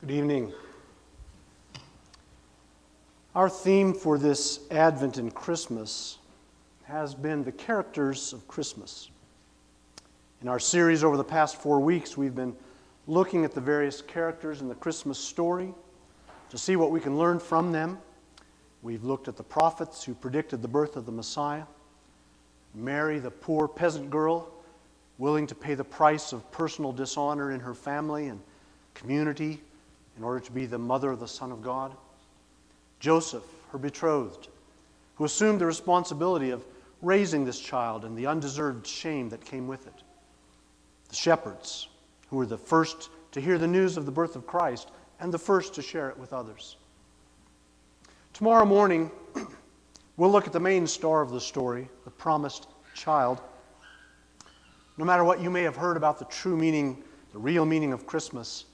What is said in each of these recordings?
Good evening. Our theme for this Advent and Christmas has been the characters of Christmas. In our series over the past 4 weeks, we've been looking at the various characters in the Christmas story to see what we can learn from them. We've looked at the prophets who predicted the birth of the Messiah, Mary, the poor peasant girl, willing to pay the price of personal dishonor in her family and community in order to be the mother of the Son of God. Joseph, her betrothed, who assumed the responsibility of raising this child and the undeserved shame that came with it. The shepherds, who were the first to hear the news of the birth of Christ and the first to share it with others. Tomorrow morning, we'll look at the main star of the story, the promised child. No matter what you may have heard about the true meaning, the real meaning of Christmas,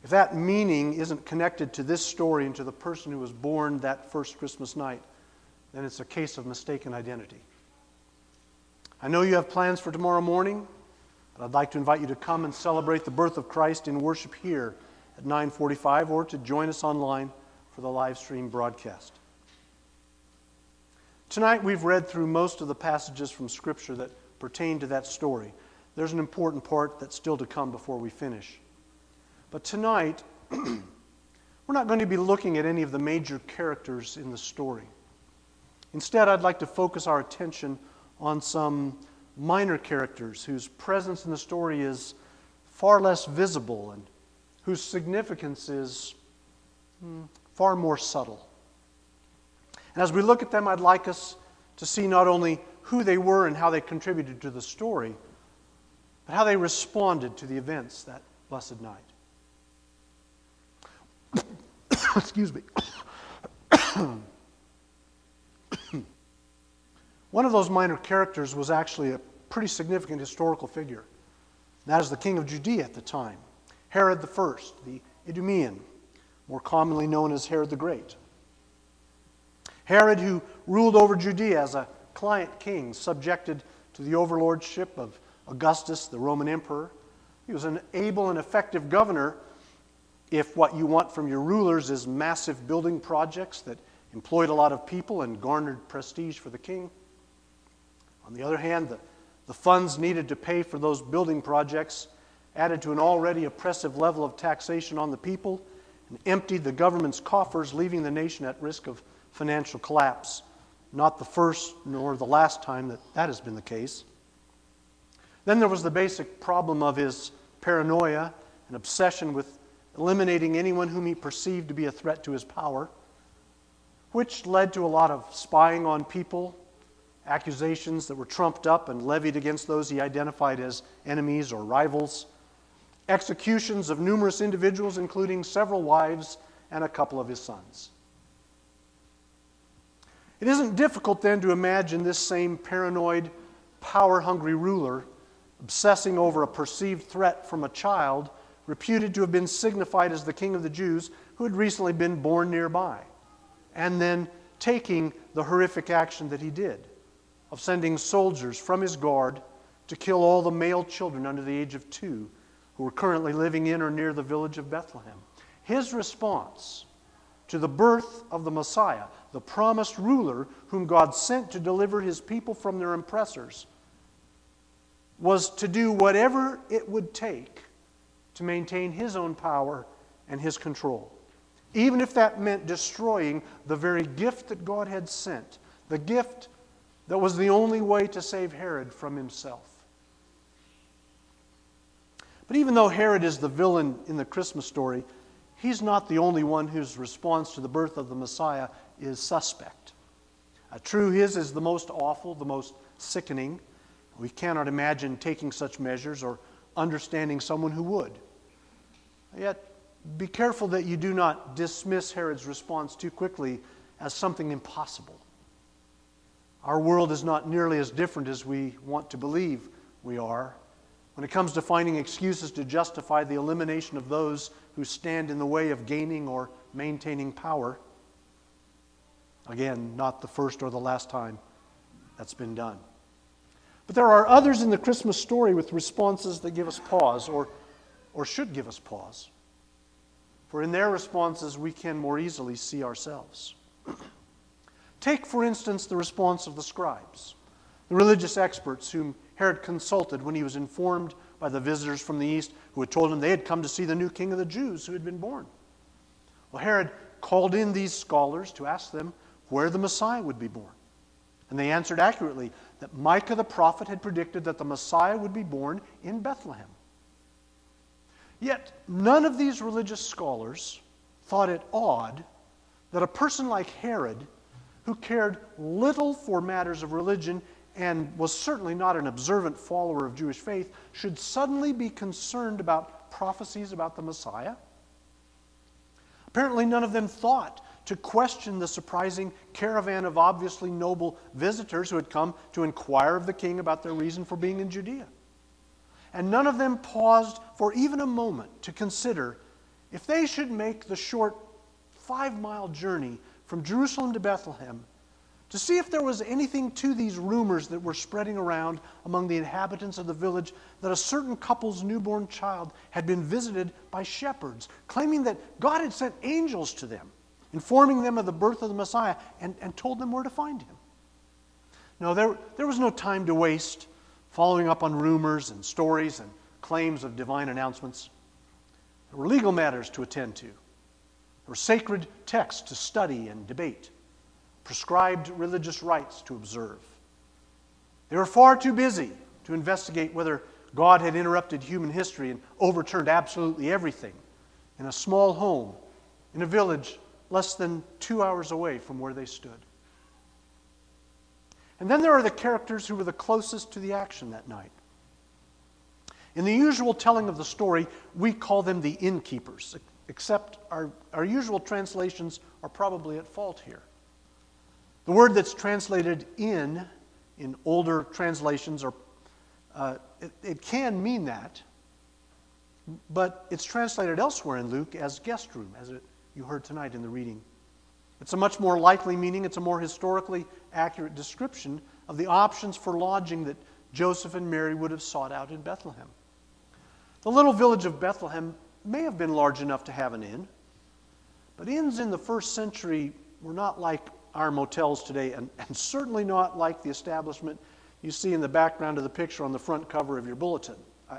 if that meaning isn't connected to this story and to the person who was born that first Christmas night, then it's a case of mistaken identity. I know you have plans for tomorrow morning, but I'd like to invite you to come and celebrate the birth of Christ in worship here at 9:45 or to join us online for the live stream broadcast. Tonight we've read through most of the passages from Scripture that pertain to that story. There's an important part that's still to come before we finish. But tonight, we're not going to be looking at any of the major characters in the story. Instead, I'd like to focus our attention on some minor characters whose presence in the story is far less visible and whose significance is far more subtle. And as we look at them, I'd like us to see not only who they were and how they contributed to the story, but how they responded to the events that blessed night. Excuse me. One of those minor characters was actually a pretty significant historical figure. And that is the king of Judea at the time, Herod I, the Idumean, more commonly known as Herod the Great. Herod, who ruled over Judea as a client king, subjected to the overlordship of Augustus, the Roman emperor. He was an able and effective governor if what you want from your rulers is massive building projects that employed a lot of people and garnered prestige for the king. On the other hand, the funds needed to pay for those building projects added to an already oppressive level of taxation on the people and emptied the government's coffers, leaving the nation at risk of financial collapse. Not the first nor the last time that has been the case. Then there was the basic problem of his paranoia and obsession with eliminating anyone whom he perceived to be a threat to his power, which led to a lot of spying on people, accusations that were trumped up and levied against those he identified as enemies or rivals, executions of numerous individuals, including several wives and a couple of his sons. It isn't difficult then to imagine this same paranoid, power-hungry ruler obsessing over a perceived threat from a child reputed to have been signified as the king of the Jews who had recently been born nearby, and then taking the horrific action that he did of sending soldiers from his guard to kill all the male children under the age of 2 who were currently living in or near the village of Bethlehem. His response to the birth of the Messiah, the promised ruler whom God sent to deliver his people from their oppressors, was to do whatever it would take to maintain his own power and his control, even if that meant destroying the very gift that God had sent, the gift that was the only way to save Herod from himself. But even though Herod is the villain in the Christmas story, he's not the only one whose response to the birth of the Messiah is suspect. True, his is the most awful, the most sickening. We cannot imagine taking such measures or understanding someone who would. Yet, be careful that you do not dismiss Herod's response too quickly as something impossible. Our world is not nearly as different as we want to believe we are when it comes to finding excuses to justify the elimination of those who stand in the way of gaining or maintaining power. Again, not the first or the last time that's been done. But there are others in the Christmas story with responses that give us pause, or should give us pause. for in their responses we can more easily see ourselves. Take, for instance, the response of the scribes, the religious experts whom Herod consulted when he was informed by the visitors from the east who had told him they had come to see the new king of the Jews who had been born. Well, Herod called in these scholars to ask them where the Messiah would be born. And they answered accurately that Micah the prophet had predicted that the Messiah would be born in Bethlehem. Yet none of these religious scholars thought it odd that a person like Herod, who cared little for matters of religion and was certainly not an observant follower of Jewish faith, should suddenly be concerned about prophecies about the Messiah. Apparently none of them thought to question the surprising caravan of obviously noble visitors who had come to inquire of the king about their reason for being in Judea. And none of them paused for even a moment to consider if they should make the short 5-mile journey from Jerusalem to Bethlehem to see if there was anything to these rumors that were spreading around among the inhabitants of the village that a certain couple's newborn child had been visited by shepherds, claiming that God had sent angels to them, informing them of the birth of the Messiah, and told them where to find him. No, there was no time to waste following up on rumors and stories and claims of divine announcements. There were legal matters to attend to. There were sacred texts to study and debate, prescribed religious rites to observe. They were far too busy to investigate whether God had interrupted human history and overturned absolutely everything in a small home in a village less than 2 hours away from where they stood. And then there are the characters who were the closest to the action that night. In the usual telling of the story, we call them the innkeepers, except our usual translations are probably at fault here. The word that's translated in older translations, it can mean that, but it's translated elsewhere in Luke as guest room, as you heard tonight in the reading. It's a much more likely meaning. It's a more historically accurate description of the options for lodging that Joseph and Mary would have sought out in Bethlehem. The little village of Bethlehem may have been large enough to have an inn, but inns in the first century were not like our motels today, and certainly not like the establishment you see in the background of the picture on the front cover of your bulletin.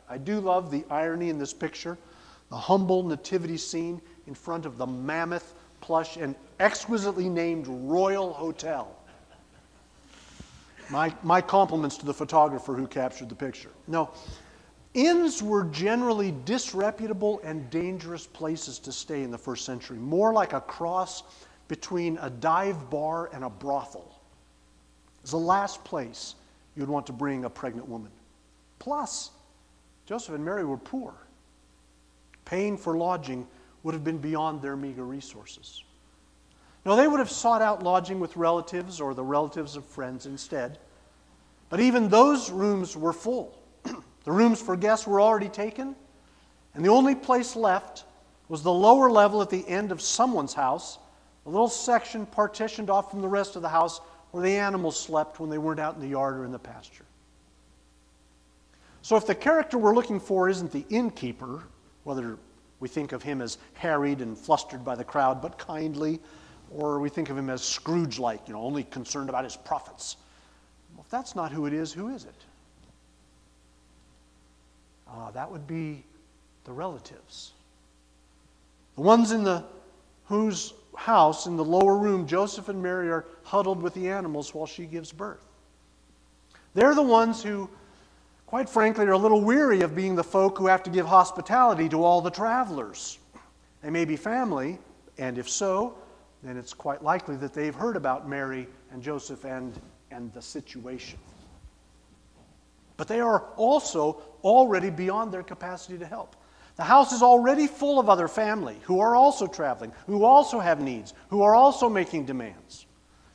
I do love the irony in this picture, the humble nativity scene in front of the mammoth, plush, and exquisitely named Royal Hotel. My compliments to the photographer who captured the picture. No, inns were generally disreputable and dangerous places to stay in the first century, more like a cross between a dive bar and a brothel. It's the last place you'd want to bring a pregnant woman. Plus, Joseph and Mary were poor. Paying for lodging would have been beyond their meager resources. Now, they would have sought out lodging with relatives or the relatives of friends instead. But even those rooms were full. The rooms for guests were already taken, and the only place left was the lower level at the end of someone's house, a little section partitioned off from the rest of the house where the animals slept when they weren't out in the yard or in the pasture. So if the character we're looking for isn't the innkeeper, whether we think of him as harried and flustered by the crowd but kindly, or we think of him as Scrooge-like, only concerned about his profits. Well, if that's not who it is, who is it? That would be the relatives. The ones whose house in the lower room Joseph and Mary are huddled with the animals while she gives birth. They're the ones who, quite frankly, are a little weary of being the folk who have to give hospitality to all the travelers. They may be family, and if so, then it's quite likely that they've heard about Mary and Joseph and the situation. But they are also already beyond their capacity to help. The house is already full of other family who are also traveling, who also have needs, who are also making demands.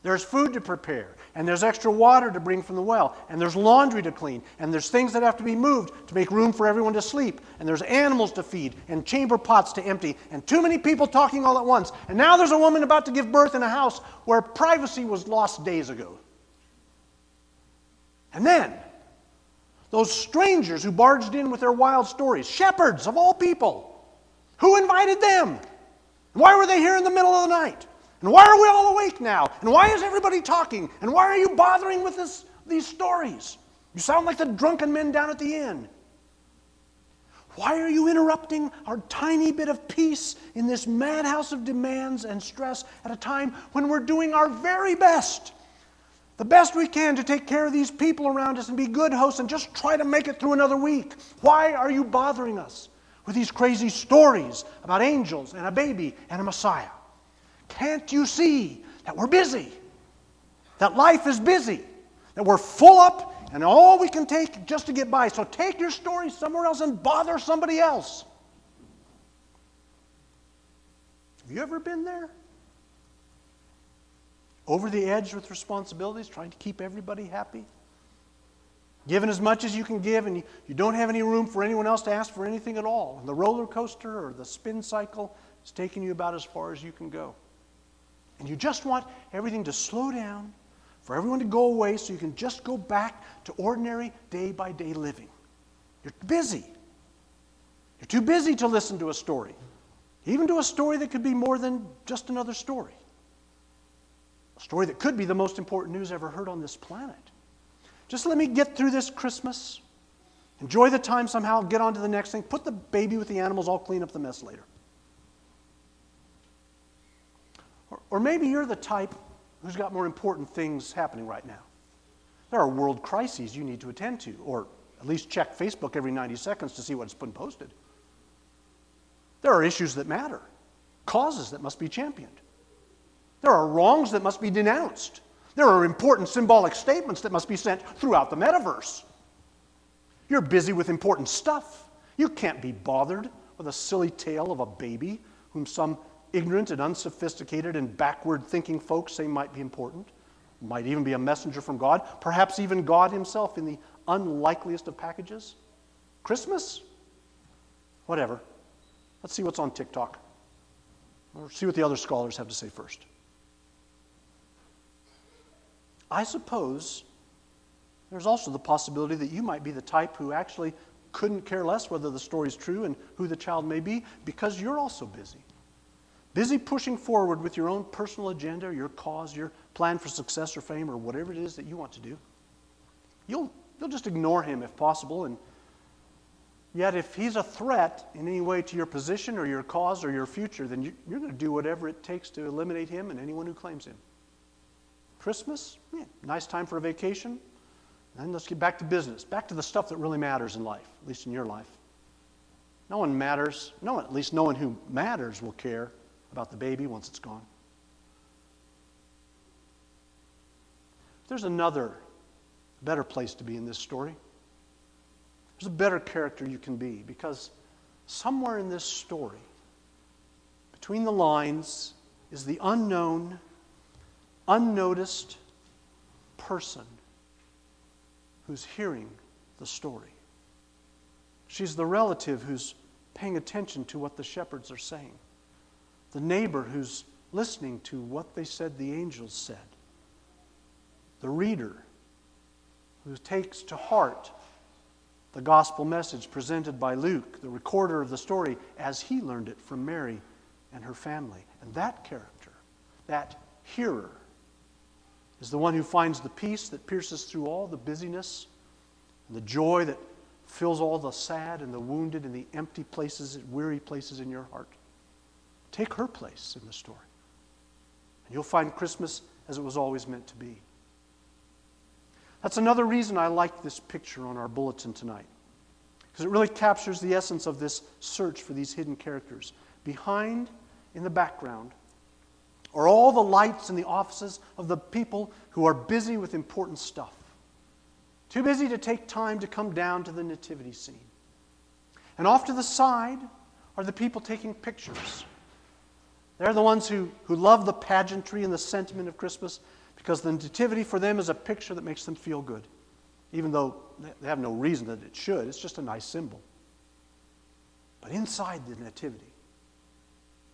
There's food to prepare, and there's extra water to bring from the well, and there's laundry to clean, and there's things that have to be moved to make room for everyone to sleep, and there's animals to feed, and chamber pots to empty, and too many people talking all at once. And now there's a woman about to give birth in a house where privacy was lost days ago. And then, those strangers who barged in with their wild stories, shepherds of all people, who invited them? Why were they here in the middle of the night? And why are we all awake now? And why is everybody talking? And why are you bothering with these stories? You sound like the drunken men down at the inn. Why are you interrupting our tiny bit of peace in this madhouse of demands and stress at a time when we're doing our very best, the best we can to take care of these people around us and be good hosts and just try to make it through another week? Why are you bothering us with these crazy stories about angels and a baby and a Messiah? Can't you see that we're busy? That life is busy? That we're full up and all we can take just to get by? So take your story somewhere else and bother somebody else. Have you ever been there? Over the edge with responsibilities, trying to keep everybody happy? Giving as much as you can give, and you don't have any room for anyone else to ask for anything at all. And the roller coaster or the spin cycle is taking you about as far as you can go. And you just want everything to slow down, for everyone to go away so you can just go back to ordinary day-by-day living. You're busy. You're too busy to listen to a story, even to a story that could be more than just another story. A story that could be the most important news ever heard on this planet. Just let me get through this Christmas, enjoy the time somehow, get on to the next thing, put the baby with the animals, I'll clean up the mess later. Or maybe you're the type who's got more important things happening right now. There are world crises you need to attend to, or at least check Facebook every 90 seconds to see what's been posted. There are issues that matter, causes that must be championed. There are wrongs that must be denounced. There are important symbolic statements that must be sent throughout the metaverse. You're busy with important stuff. You can't be bothered with a silly tale of a baby whom some ignorant and unsophisticated and backward-thinking folks say might be important, might even be a messenger from God, perhaps even God himself in the unlikeliest of packages. Christmas? Whatever. Let's see what's on TikTok. Or see what the other scholars have to say first. I suppose there's also the possibility that you might be the type who actually couldn't care less whether the story's true and who the child may be, because you're also busy. Busy pushing forward with your own personal agenda, your cause, your plan for success or fame, or whatever it is that you want to do. You'll just ignore him if possible, and yet if he's a threat in any way to your position or your cause or your future, then you're going to do whatever it takes to eliminate him and anyone who claims him. Christmas? Yeah, nice time for a vacation. And let's get back to business, back to the stuff that really matters in life, at least in your life. No one matters, at least no one who matters will care about the baby once it's gone. There's another better place to be in this story. There's a better character you can be, because somewhere in this story, between the lines, is the unknown, unnoticed person who's hearing the story. She's the relative who's paying attention to what the shepherds are saying. The neighbor who's listening to what they said the angels said. The reader who takes to heart the gospel message presented by Luke, the recorder of the story, as he learned it from Mary and her family. And that character, that hearer, is the one who finds the peace that pierces through all the busyness and the joy that fills all the sad and the wounded and the empty places and weary places in your heart. Take her place in the story, and you'll find Christmas as it was always meant to be. That's another reason I like this picture on our bulletin tonight, because it really captures the essence of this search for these hidden characters. Behind, in the background, are all the lights in the offices of the people who are busy with important stuff. Too busy to take time to come down to the nativity scene. And off to the side are the people taking pictures. They're the ones who love the pageantry and the sentiment of Christmas, because the nativity for them is a picture that makes them feel good, even though they have no reason that it should. It's just a nice symbol. But inside the nativity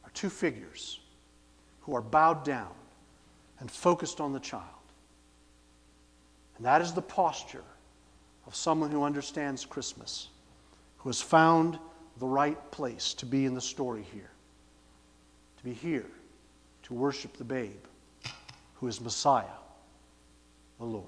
are two figures who are bowed down and focused on the child. And that is the posture of someone who understands Christmas, who has found the right place to be in the story here. to be here to worship the babe who is Messiah, the Lord.